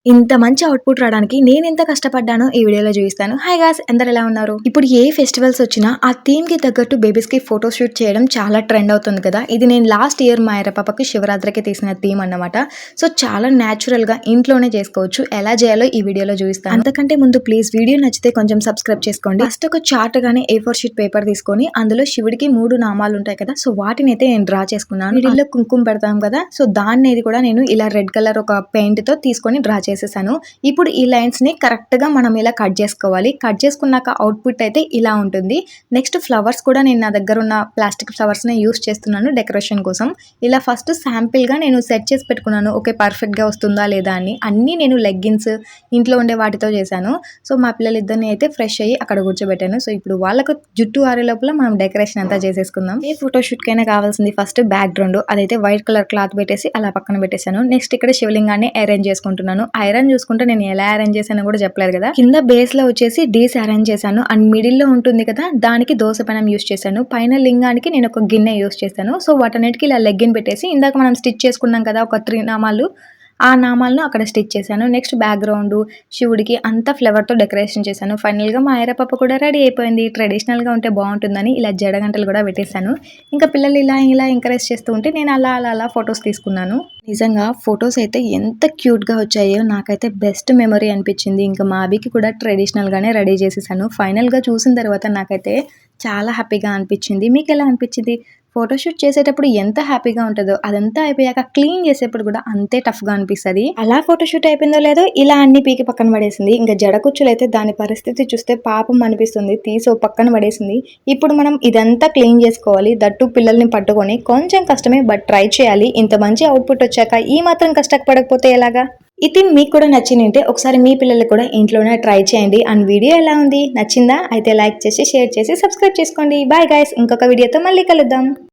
ఇంత మంచి అవుట్‌పుట్ రావడానికి నేనెంత కష్టపడ్డానో ఈ వీడియోలో చూపిస్తాను. Hi guys! అందరూ ఎలా ఉన్నారు? ఇప్పుడు ఏ ఫెస్టివల్స్ వచ్చినా ఆ థీమ్‌కి తగ్గట్టు బేబీస్‌కి ఫోటో షూట్ చేయడం చాలా ట్రెండ్ అవుతుంది కదా! ఇది నేను లాస్ట్ ఇయర్ మా ఎర్ర పాపకి శివరాత్రికి తీసిన థీమ్ అన్నమాట. సో, చాలా న్యాచురల్‌గా ఇంట్లోనే చేసుకోవచ్చు. ఎలా చేయాలో ఈ వీడియోలో చూపిస్తాను. అంతకంటే ముందు ప్లీజ్ వీడియో నచ్చితే కొంచెం సబ్స్క్రైబ్ చేసుకోండి. ఫస్ట్ ఒక చార్ట్ గాని A4 షీట్ పేపర్ తీసుకొని అందులో శివుడికి 3 నామాలు ఉంటాయి కదా! సో, వాటినైతే నేను డ్రా చేసుకున్నాను. మిడిల్‌లో కుంకుమ పెడతాం కదా! సో, దాన్నేది కూడా నేను ఇలా రెడ్ కలర్ ఒక పెయింట్‌తో తీసుకొని డ్రా చేసేసాను. ఇప్పుడు ఈ లైన్స్ ని కరెక్ట్ గా మనం ఇలా కట్ చేసుకోవాలి. కట్ చేసుకున్నాక అవుట్పుట్ అయితే ఇలా ఉంటుంది. నెక్స్ట్ ఫ్లవర్స్ కూడా నేను నా దగ్గర ఉన్న ప్లాస్టిక్ ఫ్లవర్స్ ని యూస్ చేస్తున్నాను డెకరేషన్ కోసం. ఇలా ఫస్ట్ శాంపిల్ గా నేను సెట్ చేసి పెట్టుకున్నాను. ఓకే, పర్ఫెక్ట్ గా వస్తుందా లేదా అని. అన్ని నేను లెగ్గిన్స్ ఇంట్లో ఉండే వాటితో చేశాను. సో, మా పిల్లలిద్దరిని అయితే ఫ్రెష్ అయ్యి అక్కడ కూర్చోబెట్టాను. సో, ఇప్పుడు వాళ్ళకు జుట్టు ఆరే లోపల మనం డెకరేషన్ అంతా చేసేసుకుందాం. ఏ ఫోటోషూట్ కైనా కావాల్సింది ఫస్ట్ బ్యాక్గ్రౌండ్, అదైతే వైట్ కలర్ క్లాత్ పెట్టేసి అలా పక్కన పెట్టేశాను. నెక్స్ట్ ఇక్కడ శివలింగాన్ని అరేంజ్ చేసుకుంటున్నాను. ఐరన్ చూసుకుంటే నేను ఎలా అరేంజ్ చేశానో కూడా చెప్పలేదు కదా. కింద బేస్ లో వచ్చేసి డీస్ అరేంజ్ చేశాను. అండ్ మిడిల్ లో ఉంటుంది కదా, దానికి దోస పెనం యూస్ చేశాను. పైన లింగానికి నేను ఒక గిన్నె యూస్ చేశాను. సో, వాటన్నిటికీ ఇలా లెగ్గిన్ పెట్టేసి ఇందాక మనం స్టిచ్ చేసుకున్నాం కదా ఒక 3 నామాలు, ఆ నామాలను అక్కడ స్టిచ్ చేశాను. నెక్స్ట్ బ్యాక్గ్రౌండ్ శివుడికి అంతా ఫ్లవర్‌తో డెకరేషన్ చేశాను. ఫైనల్‌గా మా ఐరా పాప కూడా రెడీ అయిపోయింది. ట్రెడిషనల్‌గా ఉంటే బాగుంటుందని ఇలా జడగంటలు కూడా పెట్టేశాను. ఇంకా పిల్లలు ఇలా ఎంకరేజ్ చేస్తూ ఉంటే నేను అలా ఫొటోస్ తీసుకున్నాను. నిజంగా ఫొటోస్ అయితే ఎంత క్యూట్‌గా వచ్చాయో నాకైతే బెస్ట్ మెమరీ అనిపించింది. ఇంకా మా అభికి కూడా ట్రెడిషనల్‌గానే రెడీ చేసేసాను. ఫైనల్‌గా చూసిన తర్వాత నాకైతే చాలా హ్యాపీగా అనిపించింది. మీకెలా అనిపించింది? ఫోటోషూట్ చేసేటప్పుడు ఎంత హ్యాపీగా ఉంటుందో అదంతా అయిపోయాక క్లీన్ చేసేప్పుడు కూడా అంతే టఫ్‌గా అనిపిస్తది. అలా ఫోటోషూట్ అయిపోయిందో లేదో ఇలా అన్ని పీకి పక్కన పడేసింది. ఇంకా జడ కుచ్చులైతే దాని పరిస్థితి చూస్తే పాపం అనిపిస్తుంది. తీసి ఓ పక్కన పడేసింది. ఇప్పుడు మనం ఇదంతా క్లీన్ చేసుకోవాలి. దట్టు పిల్లల్ని పట్టుకొని కొంచెం కష్టమే, బట్ ట్రై చేయాలి. ఇంత మంచి అవుట్పుట్ వచ్చాక ఈ మాత్రం కష్టపడకపోతే ఎలాగా? ఈ థీమ్ మీకు కూడా నచ్చిందంటే ఒకసారి మీ పిల్లలు కూడా ఇంట్లోనే ట్రై చేయండి. అండ్ వీడియో ఎలా ఉంది? నచ్చిందా? అయితే లైక్ చేసి, షేర్ చేసి, సబ్స్క్రైబ్ చేసుకోండి. Bye guys! ఇంకొక వీడియోతో మళ్ళీ కలుద్దాం.